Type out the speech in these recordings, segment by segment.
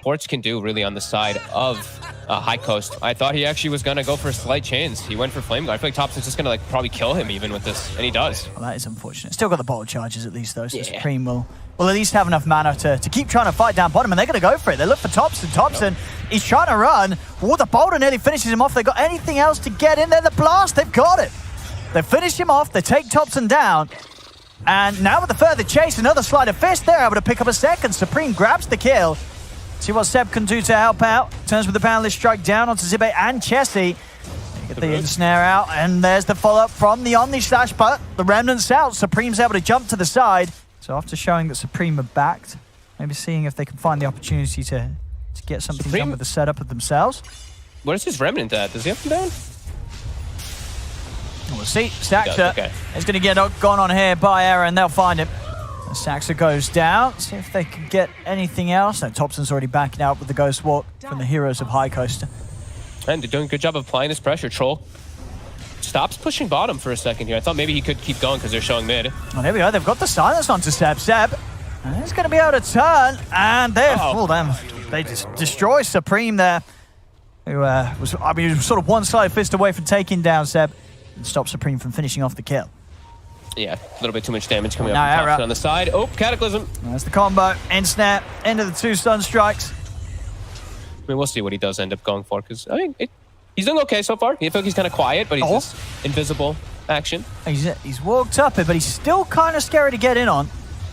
Esports can do really on the side of High Coast. I thought he actually was going to go for slight chains. He went for Flame Guard. I feel like Topson's just going to like probably kill him even with this, and he does. Well, that is unfortunate. Still got the bottle charges at least though, so Supreme will at least have enough mana to keep trying to fight down bottom, and they're going to go for it. They look for Topson. Topson, he's trying to run. Oh, the boulder nearly finishes him off. They got anything else to get in there? The blast, they've got it. They finish him off. They take Topson down. And now with the further chase, another slide of fist, they're able to pick up a second. Supreme grabs the kill. See what Seb can do to help out. Turns with the boundless strike down onto Xibbe and Chessie. Get the ensnare out, and there's the follow-up from the Omni Slash, but the Remnant's out. Supreme's able to jump to the side. So after showing that Supreme are backed, maybe seeing if they can find the opportunity to get something done with the setup of themselves. Where's his Remnant at? Does he have him down? We'll see. Saksa is going to get gone on here by Error, and they'll find him. Saksa goes down. See if they can get anything else. No, Topson's already backing out with the Ghost Walk from the heroes of High Coast. And they're doing a good job of applying this pressure. Troll stops pushing bottom for a second here. I thought maybe he could keep going because they're showing mid. Well, there we go. They've got the silence onto Seb. Seb, and he's going to be able to turn, and they just destroy Supreme there. Who was sort of one side fist away from taking down Seb and stop Supreme from finishing off the kill. Yeah, a little bit too much damage coming up from Topson on the side. Oh, Cataclysm. That's the combo. Ensnare, end of the 2 stun strikes. I mean, we'll see what he does end up going for, because I mean, he's doing okay so far. I feel like he's kind of quiet, but he's just invisible action. He's walked up it, but he's still kind of scary to get in on.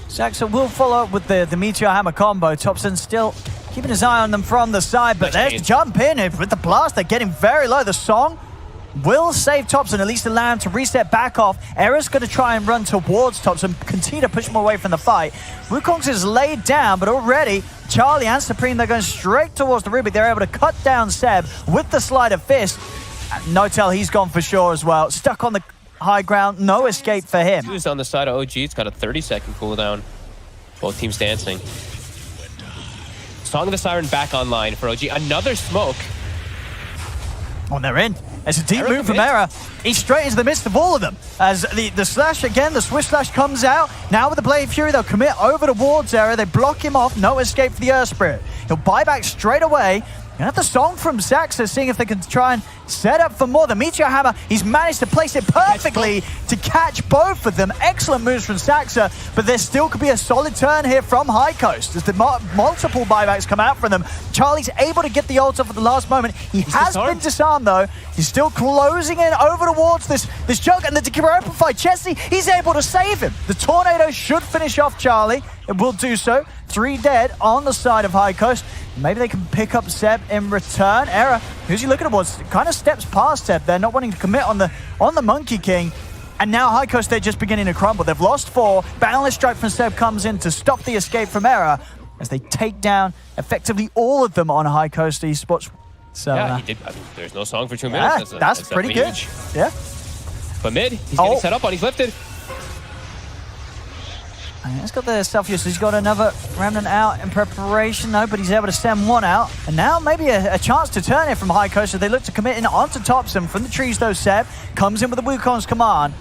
Saksa will follow up with the Meteor Hammer combo. Topson still keeping his eye on them from the side, but there's the jump in with the blast. They're getting very low. The song will save Topson, at least allow him to reset back off. Error's going to try and run towards Topson, continue to push him away from the fight. Wukong's is laid down, but already Charlie and Supreme, they're going straight towards the Rubik. They're able to cut down Seb with the slide of fist. No-Tell, he's gone for sure as well. Stuck on the high ground, no escape for him. Who's on the side of OG? It's got a 30-second cooldown. Both teams dancing. Song of the Siren back online for OG. Another smoke. Oh, and they're in. It's a deep move from Error. He's straight into the midst of all of them. As the slash again, the Swift Slash comes out. Now with the Blade Fury, they'll commit over towards Error. They block him off. No escape for the Earth Spirit. He'll buy back straight away. And at the song from Saksa, seeing if they can try and set up for more. The Meteor Hammer, he's managed to place it perfectly to catch both of them. Excellent moves from Saksa, but there still could be a solid turn here from High Coast as the multiple buybacks come out from them. Charlie's able to get the ult off at the last moment. He has been disarmed though. He's still closing in over towards this jug, and the Amplify Chessie, he's able to save him. The Tornado should finish off Charlie. It will do so. 3 dead on the side of High Coast. Maybe they can pick up Seb in return. Error, who's he looking towards? Kind of steps past Seb there, not wanting to commit on the Monkey King. And now High Coast, they're just beginning to crumble. They've lost 4. Boundless Strike from Seb comes in to stop the escape from Error as they take down effectively all of them on High Coast Esports. So, yeah, he did. I mean, there's no song for 2 minutes. That's pretty good. Huge. Yeah. But mid, he's getting set up on. He's lifted. He's got the self-use. He's got another Remnant out in preparation, though, but he's able to send one out. And now maybe a chance to turn it from High Coast as they look to commit in onto Topson. From the trees, though, Seb comes in with the Wukong's command.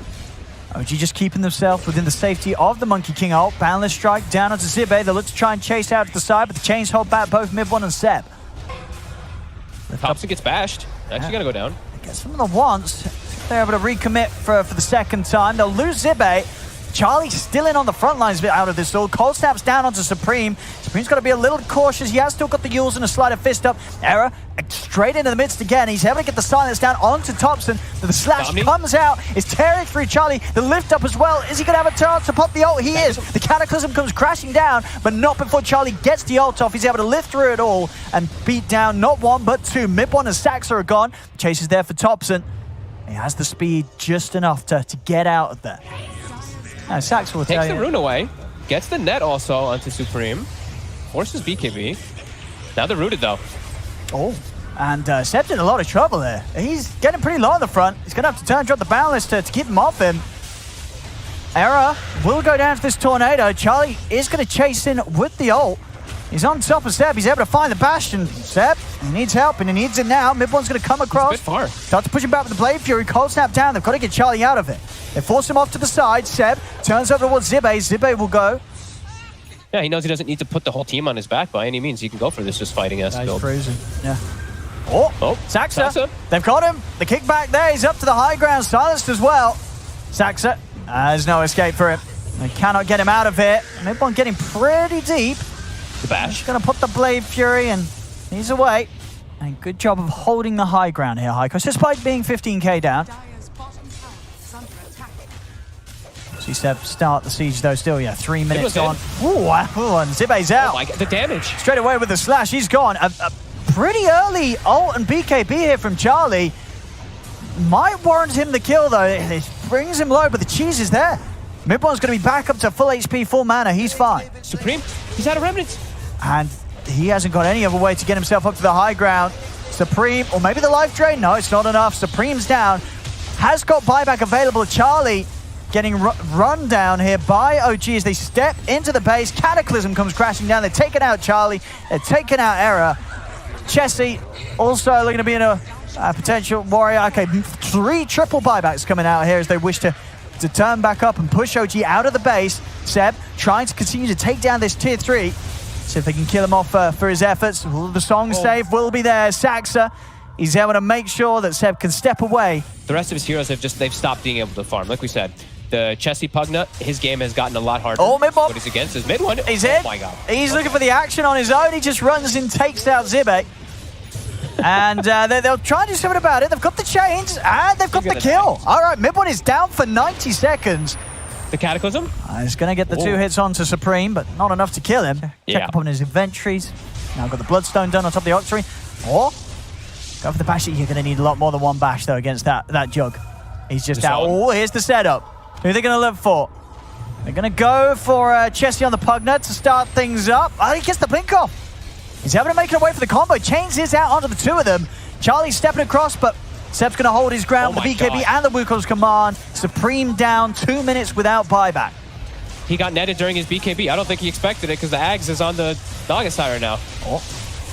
OG just keeping themselves within the safety of the Monkey King ult. Boundless Strike down onto Xibbe. They look to try and chase out to the side, but the chains hold back both Mid1 and Seb. Topson gets bashed. Actually gonna go down. Gets them the once. They're able to recommit for the second time. They'll lose Xibbe. Charlie's still in on the front lines out of this all. Cold Snap's down onto Supreme. Supreme's got to be a little cautious. He has still got the Yules and a slider fist up. Error straight into the midst again. He's able to get the silence down onto Topson. The slash comes out. It's tearing through Charlie. The lift up as well. Is he going to have a chance to pop the ult? He is. The Cataclysm comes crashing down, but not before Charlie gets the ult off. He's able to lift through it all and beat down not 1 but 2. Mid1 and Saksa are gone. Chase is there for Topson. He has the speed just enough to get out of there. Now, Saksa will takes the rune away, gets the net also onto Supreme, forces BKB. Now they're rooted though. Oh, and Seb's in a lot of trouble there. He's getting pretty low on the front. He's going to have to turn, drop the Boundless to keep him off him. Error will go down to this Tornado. Charlie is going to chase in with the ult. He's on top of Seb. He's able to find the Bastion. Seb, he needs help, and he needs it now. Mid1's going to come across. It's a bit far. Start to push him back with the Blade Fury. Cold Snap down. They've got to get Charlie out of it. They force him off to the side. Seb turns over towards Xibbe. Xibbe will go. Yeah, he knows he doesn't need to put the whole team on his back by any means. He can go for this just fighting us He's build. cruising. Yeah. Oh, Saksa. Saksa. They've got him. The kickback there. He's up to the high ground, silenced as well. Saksa has no escape for him. They cannot get him out of here. Midone getting pretty deep. The bash. He's going to put the Blade Fury and he's away. And good job of holding the high ground here, Highcoast, despite being 15k down. See Seb start the siege though still, yeah, 3 minutes on. Ooh, and Xibbe's out. Oh my God, the damage. Straight away with the slash, he's gone. A pretty early ult and BKB here from Charlie. Might warrant him the kill though. It brings him low, but the cheese is there. Midone's going to be back up to full HP, full mana. He's fine. Supream, he's out of remnants. And he hasn't got any other way to get himself up to the high ground. Supream, or maybe the life drain. No, it's not enough. Supreme's down. Has got buyback available. Charlie getting run down here by OG as they step into the base. Cataclysm comes crashing down. They're taking out Charlie. They're taking out Era. Chessie also looking to be in a potential warrior. Okay, 3 triple buybacks coming out here as they wish to turn back up and push OG out of the base. Seb trying to continue to take down this tier 3. See if they can kill him off for his efforts. The song save will be there. Saksa, he's able to make sure that Seb can step away. The rest of his heroes they've stopped being able to farm. Like we said, the Chessie Pugna, his game has gotten a lot harder. Oh, midone. What he's against is midone. He's in. Oh my God. He's looking for the action on his own. He just runs and takes out Xibbe. And they'll try and do something about it. They've got the chains and they've got the kill. All right, midone is down for 90 seconds. The Cataclysm? He's going to get the 2 hits onto Supreme, but not enough to kill him. Check up on his inventories. Now got the Bloodstone done on top of the Octarine. Or go for the bash. You're going to need a lot more than 1 bash, though, against that Jug. He's just out. Oh, here's the setup. Who are they going to live for? They're going to go for Chessie on the Pugna to start things up. Oh, he gets the blink off. He's able to make it away for the combo. Chains his out onto the 2 of them. Charlie's stepping across, but Seb's going to hold his ground with the BKB and the Wukong's command. Supreme down 2 minutes without buyback. He got netted during his BKB. I don't think he expected it because the Ags is on the Dogga side right now. Oh,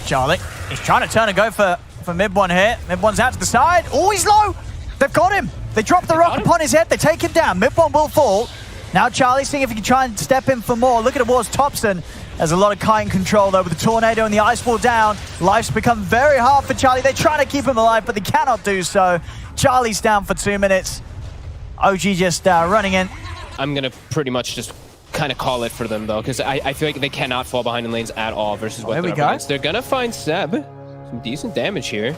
Charlie, he's trying to turn and go for midone here. Midone's out to the side. Oh, he's low. They've got him. They drop the rock upon his head. They take him down. Midone will fall. Now Charlie seeing if he can try and step in for more. Looking towards Topson. There's a lot of kite control though with the tornado and the ice wall down. Life's become very hard for Charlie. They're trying to keep him alive, but they cannot do so. Charlie's down for 2 minutes. OG just running in. I'm going to pretty much just kind of call it for them though, because I feel like they cannot fall behind in lanes at all versus what they're up against. They're going to find Seb. Some decent damage here.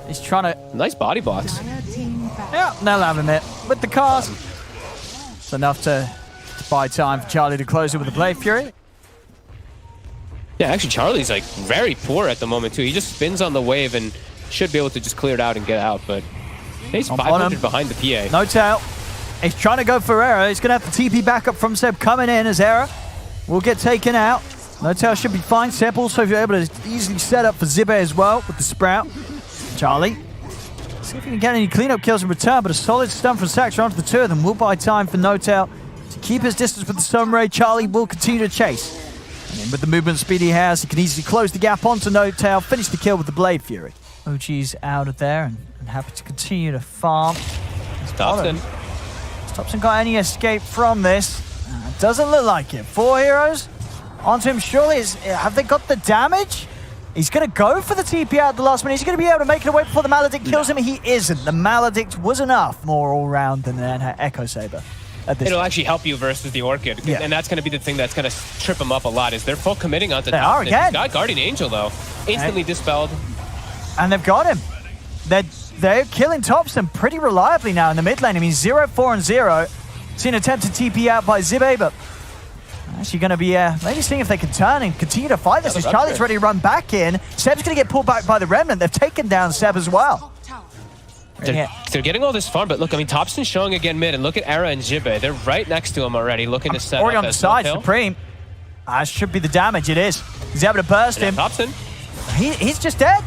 He's trying to... Nice body box. Yeah, they'll have him it. With the cast. It's enough to buy time for Charlie to close it with the Blade Fury. Yeah, actually, Charlie's like very poor at the moment too. He just spins on the wave and should be able to just clear it out and get out, but he's 500 behind the PA. No tail. He's trying to go for Era. He's going to have the TP backup from Seb coming in as Era will get taken out. No tail should be fine. Seb also able to easily set up for Xibbe as well with the Sprout. Charlie, see if he can get any cleanup kills in return, but a solid stun from Saksa onto the 2 of them will buy time for No Tail to keep his distance with the Sunray. Charlie will continue to chase. And with the movement speed he has, he can easily close the gap onto No Tail, finish the kill with the Blade Fury. OG's out of there and happy to continue to farm. Topson. Has Topson got any escape from this? Doesn't look like it. 4 heroes onto him surely. Have they got the damage? He's going to go for the TP out at the last minute. He's going to be able to make it away before the Maledict kills him. He isn't. The Maledict was enough more all round than an Echo Saber. It'll actually help you versus the Orchid. Yeah. And that's going to be the thing that's going to trip them up a lot is they're full committing onto They are again. He's got Guardian Angel though. Instantly dispelled. And they've got him. They're killing Topson pretty reliably now in the mid lane. I mean 0-4 and 0. See an attempt to TP out by Xibbe, but actually going to be maybe seeing if they can turn and continue to fight this as Charlie's ready to run back in. Seb's going to get pulled back by the Remnant. They've taken down Seb as well. They're getting all this farm, but look, I mean, Topson's showing again mid, and look at Era and Xibbe. They're right next to him already, looking to set already up on the side, Supreme. Should be the damage, it is. He's able to burst him. Topson. He's just dead.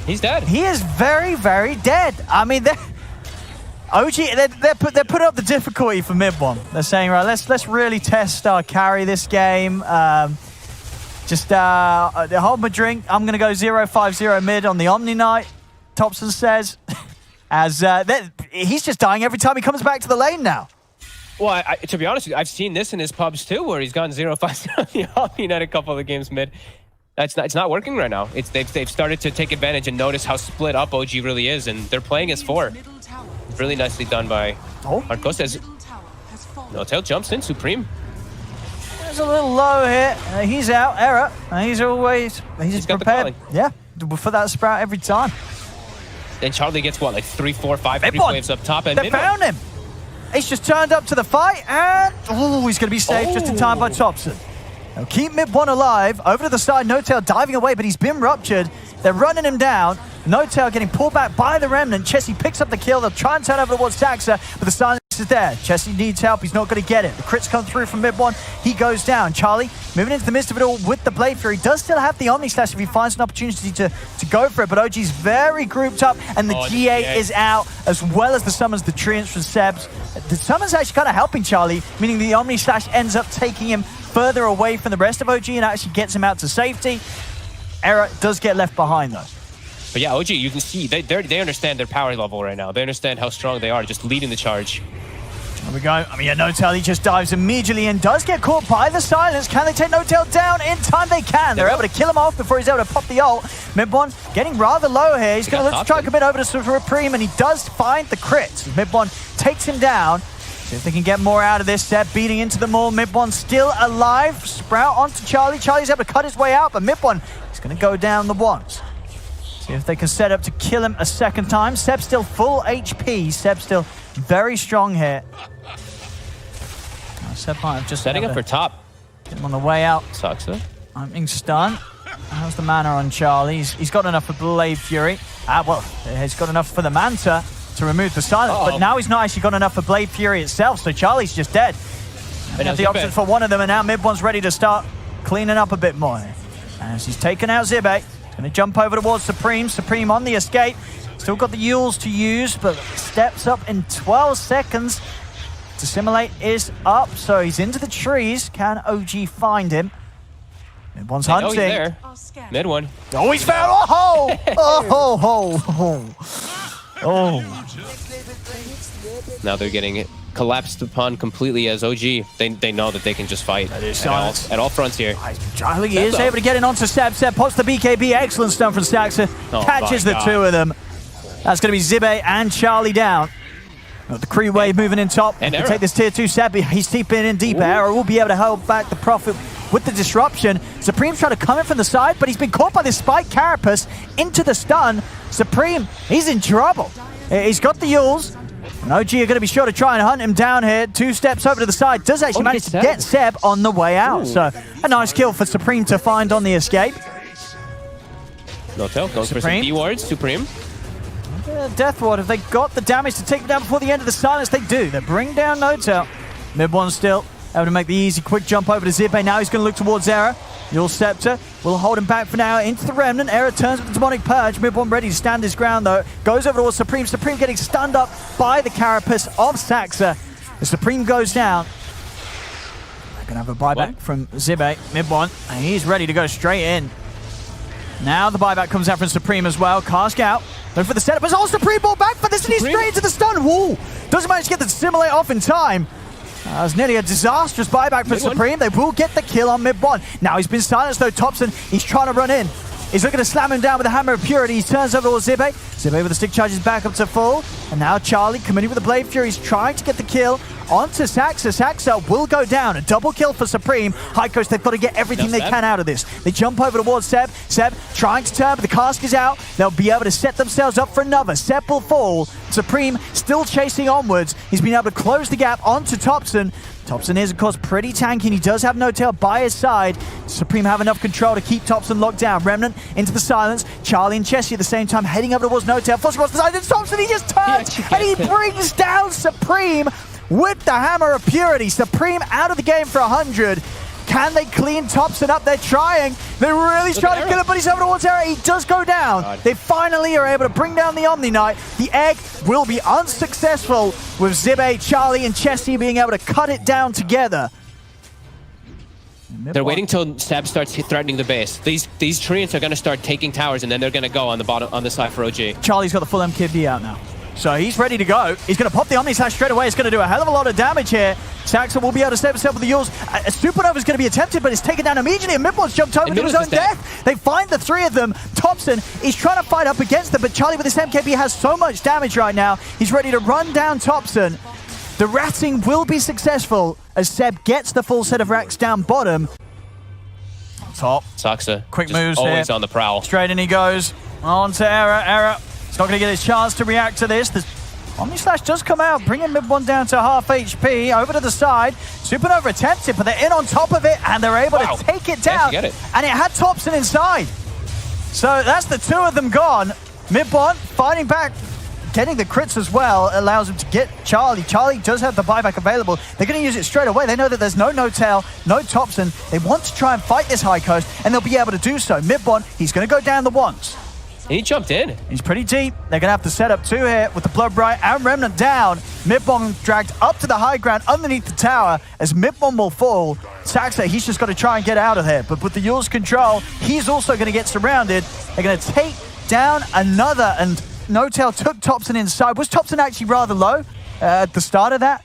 He's dead. He is very, very dead. I mean, OG, they're putting up the difficulty for midone. They're saying, right, let's really test our carry this game. Just hold my drink. I'm going to go 0-5-0 mid on the Omni Knight, Topson says. As he's just dying every time he comes back to the lane now. Well, to be honest with you, I've seen this in his pubs too, where he's gone 0-5 on the Omni Net a couple of games mid. It's not working right now. They've started to take advantage and notice how split up OG really is, and they're playing as 4. Really nicely done by Highcoast. Notail jumps in, Supream. There's a little low here. He's out, error. He's prepared. Yeah, for that Sprout every time. And Charlie gets what, like 3, 4, 5 creep waves up top, and they found him. He's just turned up to the fight, and he's going to be saved just in time by Topson. Now keep mid-1 alive. Over to the side, Notail diving away, but he's been ruptured. They're running him down. Notail getting pulled back by the Remnant. Chessie picks up the kill. They'll try and turn over towards Saksa, but the silence is there. Chessie needs help. He's not going to get it. The crits come through from mid-1. He goes down. Charlie moving into the midst of it all with the Blade Fury. Does still have the Omni Slash if he finds an opportunity to go for it, but OG's very grouped up, and the G8 is out, as well as the summons, the Treants from Sebs. The summons actually kind of helping Charlie, meaning the Omni Slash ends up taking him further away from the rest of OG and actually gets him out to safety. Error does get left behind though. But yeah, OG, you can see they understand their power level right now. They understand how strong they are, just leading the charge. There we go. I mean, yeah, Notail, he just dives immediately and does get caught by the silence. Can they take Notail down in time? They can. They're able to kill him off before he's able to pop the ult. mid1 getting rather low here. He's going to look to try and commit over to Supream, and he does find the crit. mid1 takes him down. See if they can get more out of this. Seb beating into them all. mid1 still alive. Sprout onto Charlie. Charlie's able to cut his way out, but mid1 is going to go down the once. See if they can set up to kill him a second time. Seb's still full HP. Seb's still very strong here. Seb might have just setting up for top. Get him on the way out. Saksa. I'm being stunned. How's the mana on Charlie? He's got enough for Blade Fury. Well, he's got enough for the Manta to remove the silence, but now he's not actually got enough for Blade Fury itself, so Charlie's just dead. They have the option for one of them, and now mid1's ready to start cleaning up a bit more. As he's taken out Xibbe, he's going to jump over towards Supream. Supream on the escape. Still got the Yules to use, but steps up in 12 seconds. Dissimulate is up, so he's into the trees. Can OG find him? mid1's hunting. He's there. mid1. Oh, he's found. Oh! Oh! Now they're getting it collapsed upon completely as OG. They know that they can just fight at all fronts here. Charlie is able to get in onto Seb. Seb pops the BKB. Excellent stun from Saksa. Catches the two of them. That's going to be Xibbe and Charlie down. The Kree wave moving in top. And take this tier 2 Seb. He's deeping in deeper. Arrow will be able to hold back the Prophet with the disruption. Supreme's trying to come in from the side, but he's been caught by this spike carapace into the stun. Supream, he's in trouble. He's got the Yules. And OG are going to be sure to try and hunt him down here. 2 steps over to the side. Does actually manage to get Seb on the way out. So a nice kill for Supream to find on the escape. Notail goes for some D-wards. Supream. Death Ward, have they got the damage to take him down before the end of the silence? They do. They bring down Notail. mid1 still able to make the easy quick jump over to Xibbe. Now he's going to look towards Error. Your Scepter will hold him back for now into the Remnant. Error turns with the Demonic Purge. mid1 ready to stand his ground though. Goes over towards Supream. Supream getting stunned up by the carapace of Saksa. The Supream goes down. They're going to have a buyback from Xibbe. mid1, and he's ready to go straight in. Now the buyback comes out from Supream as well. Cask out. Look for the setup. It's all Supream ball back for this, and he's straight into the stun. Woo! Doesn't manage to get the Dissimulate off in time. That was nearly a disastrous buyback for Supream. They will get the kill on mid1. Now he's been silenced though. Topson, he's trying to run in. He's looking to slam him down with a Hammer of Purity. He turns over towards Xibbe. Xibbe with the stick charges back up to full. And now Charlie committing with the Blade Fury. He's trying to get the kill onto Saksa. Saksa will go down. A double kill for Supream. Highcoast, they've got to get everything they can out of this. They jump over towards Seb. Seb trying to turn, but the cask is out. They'll be able to set themselves up for another. Seb will fall. Supream still chasing onwards. He's been able to close the gap onto Topson. Topson is, of course, pretty tanky, and he does have Notail by his side. Supream have enough control to keep Topson locked down. Remnant into the silence. Charlie and Chessie at the same time heading over towards Notail. Flush across the side, and Topson, he just turns, and he brings down Supream with the Hammer of Purity. Supream out of the game for 100. Can they clean Topson up? They're trying. They're really trying to kill him, but he's over towards Error. He does go down. They finally are able to bring down the Omni Knight. The egg will be unsuccessful with Xibbe, Charlie, and Chessie being able to cut it down together. They're waiting till Seb starts threatening the base. These treants are going to start taking towers, and then they're going to go on the bottom, on the side for OG. Charlie's got the full MKB out now. So he's ready to go. He's going to pop the Omni Slash straight away. It's going to do a hell of a lot of damage here. Saksa will be able to save himself with the Yules. Supernova is going to be attempted, but it's taken down immediately. And Midbone's jumped over to his own death. They find the three of them. Topson, he's trying to fight up against them, but Charlie with his MKB has so much damage right now. He's ready to run down Topson. The ratting will be successful as Seb gets the full set of racks down bottom. Top. Saksa. Quick moves always here. on the prowl. Straight in he goes. On to Era. Era. He's not going to get his chance to react to this. The Omni Slash does come out, bringing Midone down to half HP. Over to the side. Supernova attempts it, but they're in on top of it, and they're able to take it down. Get it. And it had Topson inside. So that's the two of them gone. Midone fighting back. Getting the crits as well allows him to get Charlie. Charlie does have the buyback available. They're going to use it straight away. They know that there's no tail, no Topson. They want to try and fight this high coast, and they'll be able to do so. Midone, he's going to go down the once. He jumped in. He's pretty deep. They're going to have to set up two here with the Blood Bright and Remnant down. Midone dragged up to the high ground underneath the tower as Midone will fall. Saksa, he's just got to try and get out of here. But with the Yules control, he's also going to get surrounded. They're going to take down another, and No Tail took Topson inside. Was Topson actually rather low at the start of that?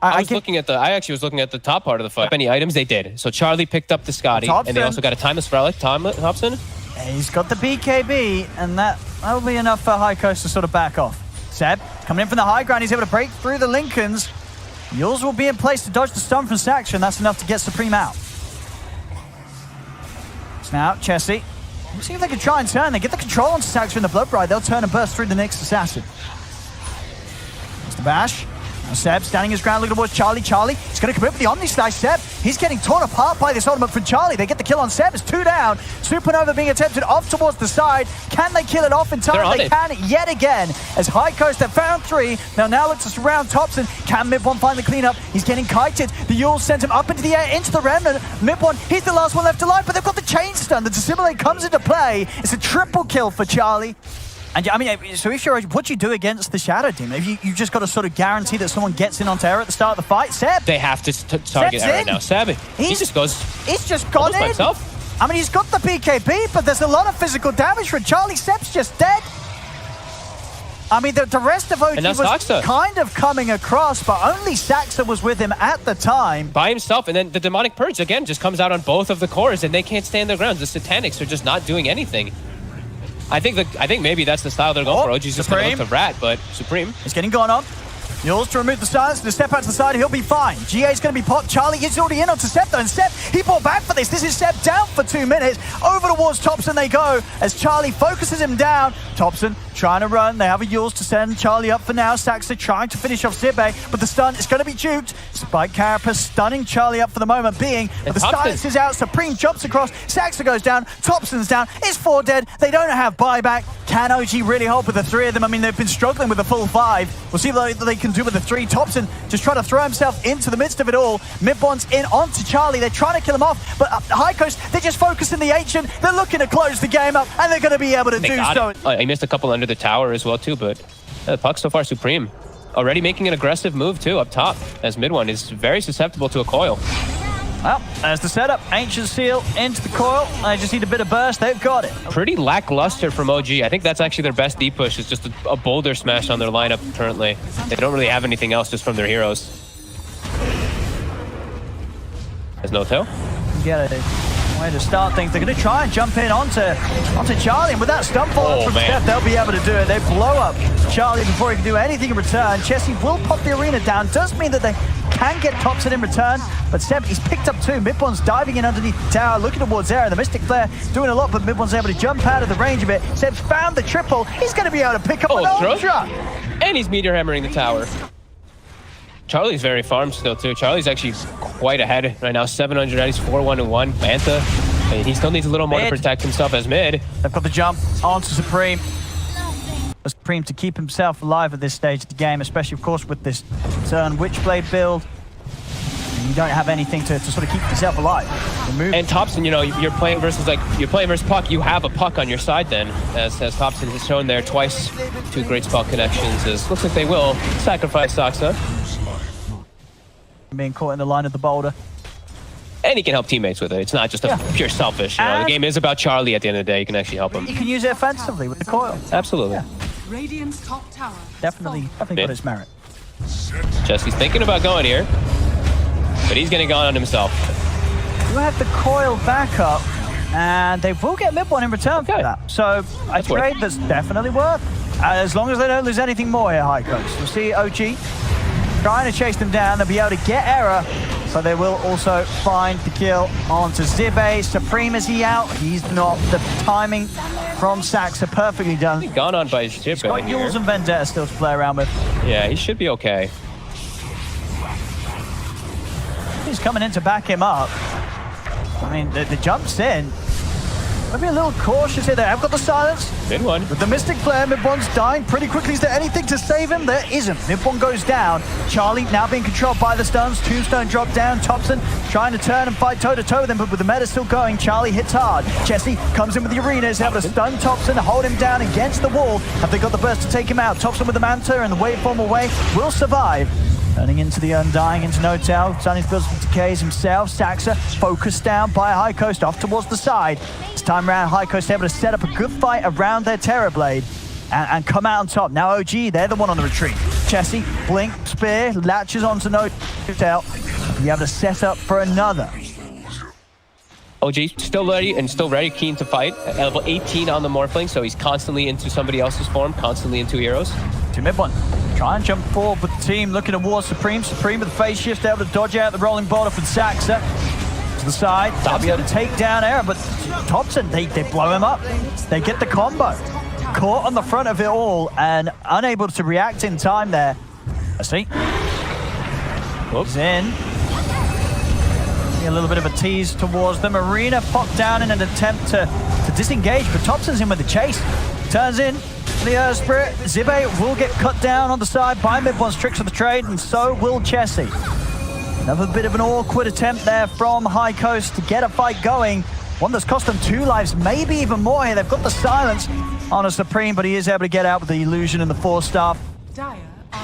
I actually was looking at the top part of the fight. Any items they did. So Charlie picked up the Scotty, and they also got a Timeless Relic. Topson. He's got the BKB, and that'll be enough for High Coast to sort of back off. Seb coming in from the high ground. He's able to break through the Lincolns. Yules will be in place to dodge the stun from Saksa, and that's enough to get Supreme out. So now Chessie. Let's see if they can try and turn. They get the control onto Saksa in the Blood Bride. They'll turn and burst through the next assassin. There's the bash. Now Seb standing his ground, looking towards Charlie. Charlie, he's going to commit with the Omni Slash. Seb, he's getting torn apart by this ultimate from Charlie. They get the kill on Seb. It's 2 down. Supernova being attempted off towards the side. Can they kill it off in time? They can yet again. As High Coast have found 3. They'll now look to surround Topson. Can Midone find the cleanup? He's getting kited. The Yules sent him up into the air, into the Remnant. Midone, he's the last one left alive, but they've got the chain stun. The Dissimulate comes into play. It's a triple kill for Charlie. And I mean, so if you're, what do you do against the Shadow Demon? If you just got to sort of guarantee that someone gets in on Terror at the start of the fight. Seb, they have to target her right now. Seb, he just goes. He's just gone in. Himself. I mean, he's got the BKB, but there's a lot of physical damage from Charlie. Seb's just dead. I mean, the rest of OG was Saksa. Kind of coming across, but only Saksa was with him at the time. By himself, and then the Demonic Purge, again, just comes out on both of the cores, and they can't stand their ground. The Satanics are just not doing anything. I think maybe that's the style they're going for. OG's just going to look to rat, but Supreme. He's getting gone on. Yules to remove the silence, to step out to the side, he'll be fine. GA's going to be popped. Charlie is already in onto Seb though, and Seb, he brought back for this. This is Seb down for 2 minutes. Over towards Topson they go as Charlie focuses him down. Topson trying to run. They have a Yules to send Charlie up for now. Saksa trying to finish off Xibbe, but the stun is going to be juked. Spike Carapace stunning Charlie up for the moment being, but the silence is out. Supreme jumps across. Saksa goes down. Topson's down. It's 4 dead. They don't have buyback. Can OG really help with the 3 of them? I mean, they've been struggling with the full 5. We'll see what they can do with the 3. Topson just trying to throw himself into the midst of it all. Midbone's in onto Charlie. They're trying to kill him off, but High Coast, they're just focusing the ancient. They're looking to close the game up, and they're going to be able to do so. He missed a couple under the tower as well too, but the puck so far Supreme. Already making an aggressive move too up top, as Midone is very susceptible to a coil. Well, there's the setup. Ancient Seal into the coil. They just need a bit of burst. They've got it. Pretty lackluster from OG. I think that's actually their best deep push. Is just a boulder smash on their lineup currently. They don't really have anything else just from their heroes. There's no tail. Get it. Way to start things. They're going to try and jump in onto Charlie, and with that stun fall from Steph, they'll be able to do it. They blow up Charlie before he can do anything in return. Chessie will pop the arena down. Does mean that they can get Topson in return, but Seb, he's picked up 2. Midbone's diving in underneath the tower, looking towards there. The Mystic Flare doing a lot, but Midbone's able to jump out of the range of it. Seb's found the triple. He's going to be able to pick up an ultra. And he's meteor hammering the tower. Charlie's very farmed still too. Charlie's actually quite ahead right now. 700, he's 4-1-1. Mantha, he still needs a little more to protect himself as mid. They've got the jump onto Supreme. Supreme to keep himself alive at this stage of the game, especially of course with this turn Witchblade build. You don't have anything to sort of keep yourself alive. And Topson, you know, you're playing versus Puck. You have a Puck on your side then, as Topson has shown there twice. 2 great spell connections. Looks like they will sacrifice Saksa. Being caught in the line of the boulder. And he can help teammates with it. It's not just a pure selfish. You know, the game is about Charlie at the end of the day. You can actually help him. You can use it offensively with the coil. Absolutely. Yeah. Radiant's top tower. Definitely got its merit. Chessie's thinking about going here, but he's getting gone on himself. You have the coil back up, and they will get mid one in return for that. So a trade that's definitely worth. As long as they don't lose anything more here, Highcoast. We'll see OG trying to chase them down. They'll be able to get error, so they will also find the kill onto Xibbe. Supreme, is he out? He's not. The timing from Saksa perfectly done. Gone on by Xibbe. He's got Yules and Vendetta still to play around with. Yeah, he should be okay. He's coming in to back him up. I mean, the jump's in. Maybe a little cautious here. They have got the silence. Mid one. With the Mystic Flare, mid one's dying pretty quickly. Is there anything to save him? There isn't. Mid one goes down. Charlie now being controlled by the stuns. Tombstone drop down. Topson trying to turn and fight toe-to-toe with him, but with the meta still going, Charlie hits hard. Chessie comes in with the arena. Is able to stun Topson, hold him down against the wall. Have they got the burst to take him out? Topson with the Manta and the waveform away will survive. Turning into the Undying, into No-Tail. Sunny builds some decays himself. Saksa focused down by Highcoast off towards the side. This time around, Highcoast able to set up a good fight around their Terrorblade and come out on top. Now OG, they're the one on the retreat. Chessie, blink, spear, latches onto No-Tail. You have to set up for another. OG still ready, keen to fight. At level 18 on the Morphling, so he's constantly into somebody else's form, constantly into heroes. To mid one. Try and jump forward with the team, looking towards Supreme. Supreme with the phase shift, able to dodge out the rolling boulder from Saksa. To the side, they'll be able to take down Error, but Topson, they blow him up. They get the combo. Caught on the front of it all and unable to react in time there. I see. Whoops. In. A little bit of a tease towards them. Arena popped down in an attempt to disengage, but Topson's in with the chase. Turns in the Earth Spirit. Xibbe will get cut down on the side by mid one's tricks of the trade, and so will Chessie. Another bit of an awkward attempt there from Highcoast to get a fight going. One that's cost them 2 lives, maybe even more here. They've got the silence on a Supreme, but he is able to get out with the illusion and the Force Staff.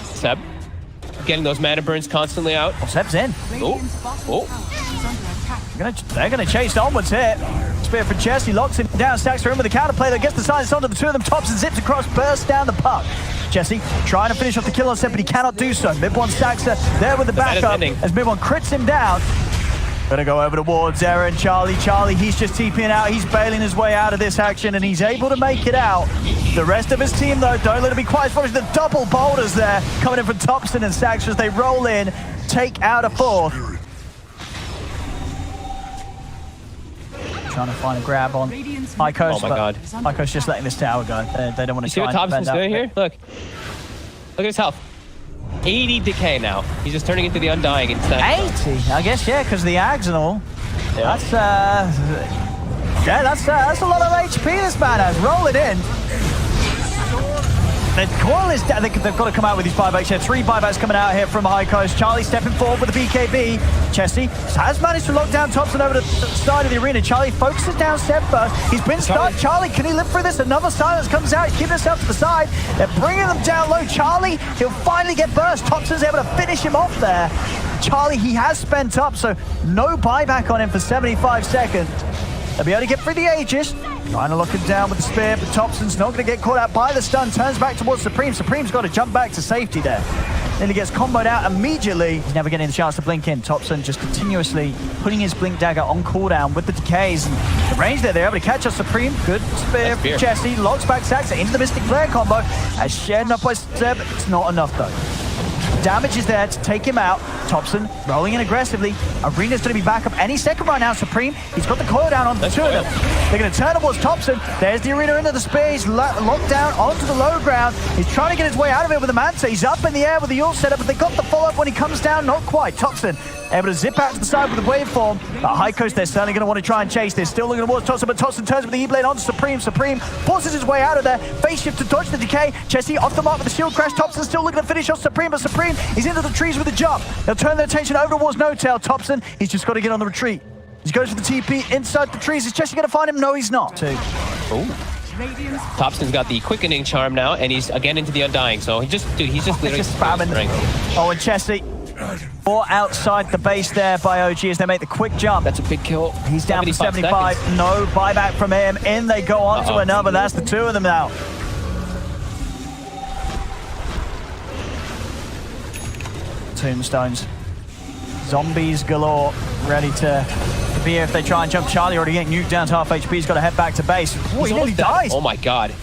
Seb, getting those mana burns constantly out. Oh, Seb's in. Oh. They're going to chase onwards here. Spear for Chessie, locks him down. Saksa in with the counterplay that gets the silence onto the two of them. Topson zips across, bursts down the puck. Chessie trying to finish off the kill on Seb, but he cannot do so. Mid one Saksa there with the backup as mid one crits him down. Gonna go over towards Aaron. Charlie, he's just TPing out. He's bailing his way out of this action, and he's able to make it out. The rest of his team, though, don't let it be quite as far as the double boulders there coming in from Topson and Saksa as they roll in, take out a fourth. Trying to find a grab on Highcoast. Oh my God. Highcoast just letting this tower go. They don't want to see what Topson's doing here? Look at his health. 80 decay now. He's just turning into the Undying instead. 80? I guess, yeah, because the Ags and all. Yeah. That's a lot of HP this man has. Roll it in. The coil is down. They've got to come out with these buybacks here. 3 buybacks coming out here from Highcoast. Charlie stepping forward with the BKB. Chessie has managed to lock down Topson over the side of the arena. Charlie focuses down Seb first. He's been stuck. Charlie, can he live through this? Another silence comes out. He's keeping himself to the side. They're bringing them down low. Charlie, he'll finally get burst. Topson's able to finish him off there. Charlie, he has spent up, so no buyback on him for 75 seconds. They'll be able to get through the Aegis. Trying to lock him down with the spear, but Topson's not going to get caught out by the stun. Turns back towards Supreme. Supreme's got to jump back to safety there. Then he gets comboed out immediately. He's never getting the chance to blink in. Topson just continuously putting his blink dagger on cooldown with the decays. And the range there, they're able to catch us. Supreme. Good spear for Chessie. Locks back Saksa into the Mystic Flare combo. As shared up by Seb, it's not enough though. Damage is there to take him out. Topson rolling in aggressively. Arena's going to be back up any second right now. Supreme, he's got the coil down on the two of them. They're going to turn towards Topson. There's the Arena into the spear. He's locked down onto the low ground. He's trying to get his way out of it with the Manta. He's up in the air with the ult setup, but they got the follow-up when he comes down. Not quite. Topson able to zip out to the side with the waveform. But Highcoast, they're certainly going to want to try and chase this. Still looking towards Topson, but Topson turns with the E-Blade onto Supreme. Supreme forces his way out of there. Face shift to dodge the decay. Chessie off the mark with the shield crash. Topson still looking to finish off Supreme, but Supreme, he's into the trees with the jump. They'll turn their attention over towards No-Tail. Topson, he's just got to get on the retreat. He goes for the TP inside the trees. Is Chessie going to find him? No, he's not. Topson's got the quickening charm now, and he's again into the Undying. So he's just literally spamming. Oh, and Chessie, or outside the base there by OG as they make the quick jump. That's a big kill. He's down for 75. Seconds. No buyback from him. In they go on to another. That's the two of them now. tombstones. Zombies galore, ready to be here if they try and jump. Charlie already getting nuked down to half HP. He's got to head back to base. Oh, he nearly dies. Oh my god.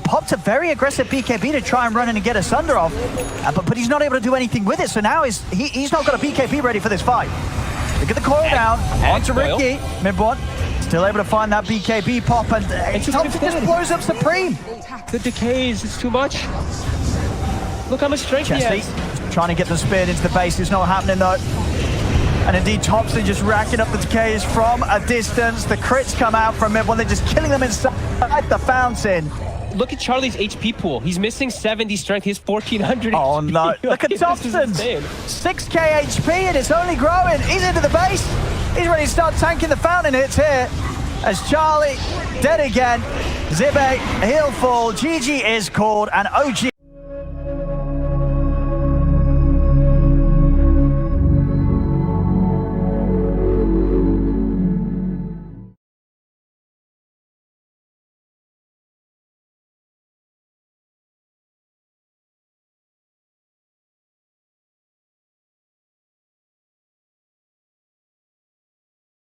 Popped a very aggressive BKB to try and run in and get a Sunder off, but he's not able to do anything with it. So now he's not got a BKB ready for this fight. Look at the coil down onto Ricky. Mid one, still able to find that BKB pop, and Topson just blows up Supreme. The decays, it's too much. Look how much strength he has. Trying to get them speared into the base. It's not happening though. And indeed, Topson just racking up the decays from a distance. The crits come out from mid one. They're just killing them inside the fountain. Look at Charlie's HP pool. He's missing 70 strength. He's 1400 Oh HP. no. Look at Topson's 6k HP and it's only growing. He's into the base. He's ready to start tanking the fountain hits here. As Charlie dead again. Xibbe, he'll fall. GG is called, and OG